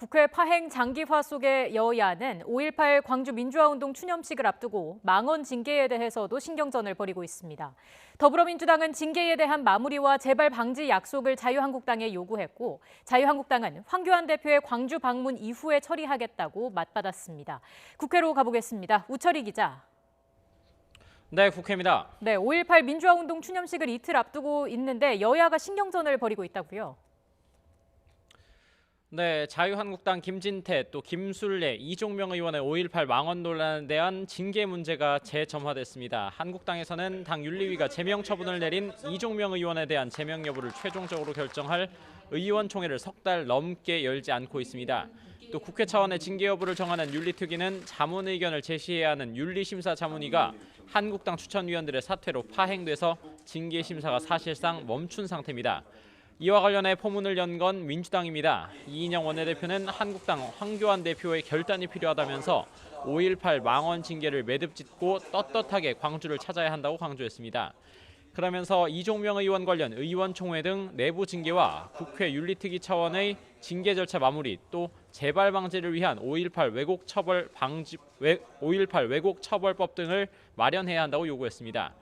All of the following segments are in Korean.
국회 파행 장기화 속의 여야는 5.18 광주 민주화운동 추념식을 앞두고 망언 징계에 대해서도 신경전을 벌이고 있습니다. 더불어민주당은 징계에 대한 마무리와 재발 방지 약속을 자유한국당에 요구했고, 자유한국당은 황교안 대표의 광주 방문 이후에 처리하겠다고 맞받았습니다. 국회로 가보겠습니다. 우철희 기자. 네, 국회입니다. 네, 5.18 민주화운동 추념식을 이틀 앞두고 있는데 여야가 신경전을 벌이고 있다고요? 네, 자유한국당 김진태 또 김술래, 이종명 의원의 5.18 망언 논란에 대한 징계 문제가 재점화됐습니다. 한국당에서는 당 윤리위가 제명 처분을 내린 이종명 의원에 대한 제명 여부를 최종적으로 결정할 의원총회를 석 달 넘게 열지 않고 있습니다. 또 국회 차원의 징계 여부를 정하는 윤리특위는 자문 의견을 제시해야 하는 윤리심사자문위가 한국당 추천위원들의 사퇴로 파행돼서 징계 심사가 사실상 멈춘 상태입니다. 이와 관련해 포문을 연 건 민주당입니다. 이인영 원내대표는 한국당 황교안 대표의 결단이 필요하다면서 5.18 망언 징계를 매듭짓고 떳떳하게 광주를 찾아야 한다고 강조했습니다. 그러면서 이종명 의원 관련 의원총회 등 내부 징계와 국회 윤리특위 차원의 징계 절차 마무리 또 재발 방지를 위한 5.18 왜곡 처벌법 등을 마련해야 한다고 요구했습니다.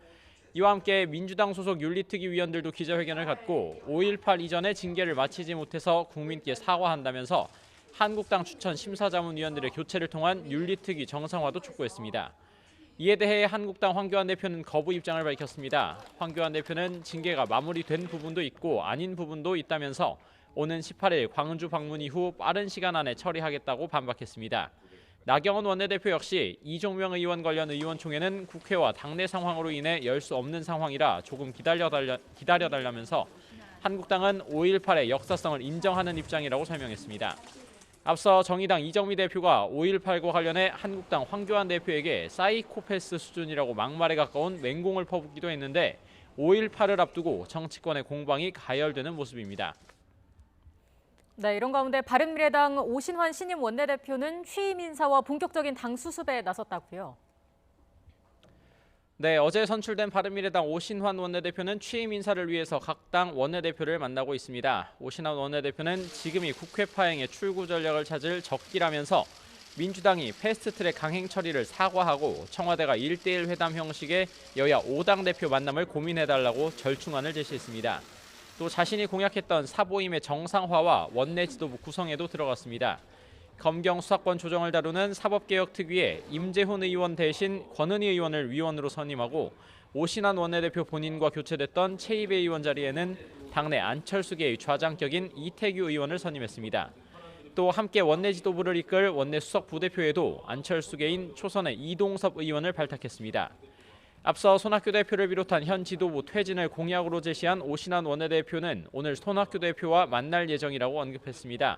이와 함께 민주당 소속 윤리특위 위원들도 기자회견을 갖고 5.18 이전에 징계를 마치지 못해서 국민께 사과한다면서 한국당 추천 심사자문위원들의 교체를 통한 윤리특위 정상화도 촉구했습니다. 이에 대해 한국당 황교안 대표는 거부 입장을 밝혔습니다. 황교안 대표는 징계가 마무리된 부분도 있고 아닌 부분도 있다면서 오는 18일 광주 방문 이후 빠른 시간 안에 처리하겠다고 반박했습니다. 나경원 원내대표 역시 이종명 의원 관련 의원총회는 국회와 당내 상황으로 인해 열 수 없는 상황이라 조금 기다려달라면서 한국당은 5.18의 역사성을 인정하는 입장이라고 설명했습니다. 앞서 정의당 이정미 대표가 5.18과 관련해 한국당 황교안 대표에게 사이코패스 수준이라고 막말에 가까운 맹공을 퍼붓기도 했는데 5.18을 앞두고 정치권의 공방이 가열되는 모습입니다. 네, 이런 가운데 바른미래당 오신환 신임 원내대표는 취임 인사와 본격적인 당 수습에 나섰다고요. 네, 어제 선출된 바른미래당 오신환 원내대표는 취임 인사를 위해서 각 당 원내대표를 만나고 있습니다. 오신환 원내대표는 지금이 국회 파행의 출구 전략을 찾을 적기라면서 민주당이 패스트트랙 강행 처리를 사과하고 청와대가 1대1 회담 형식의 여야 5당 대표 만남을 고민해달라고 절충안을 제시했습니다. 또 자신이 공약했던 사보임의 정상화와 원내 지도부 구성에도 들어갔습니다. 검경 수사권 조정을 다루는 사법개혁특위에 임재훈 의원 대신 권은희 의원을 위원으로 선임하고 오신환 원내대표 본인과 교체됐던 최이배 의원 자리에는 당내 안철수계의 좌장격인 이태규 의원을 선임했습니다. 또 함께 원내 지도부를 이끌 원내 수석 부대표에도 안철수계인 초선의 이동섭 의원을 발탁했습니다. 앞서 손학규 대표를 비롯한 현 지도부 퇴진을 공약으로 제시한 오신환 원내대표는 오늘 손학규 대표와 만날 예정이라고 언급했습니다.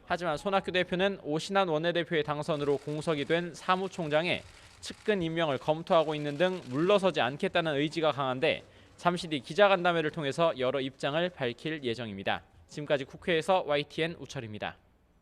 하지만 손학규 대표는 오신환 원내대표의 당선으로 공석이 된 사무총장에 측근 임명을 검토하고 있는 등 물러서지 않겠다는 의지가 강한데 잠시 뒤 기자간담회를 통해서 여러 입장을 밝힐 예정입니다. 지금까지 국회에서 YTN 우철입니다.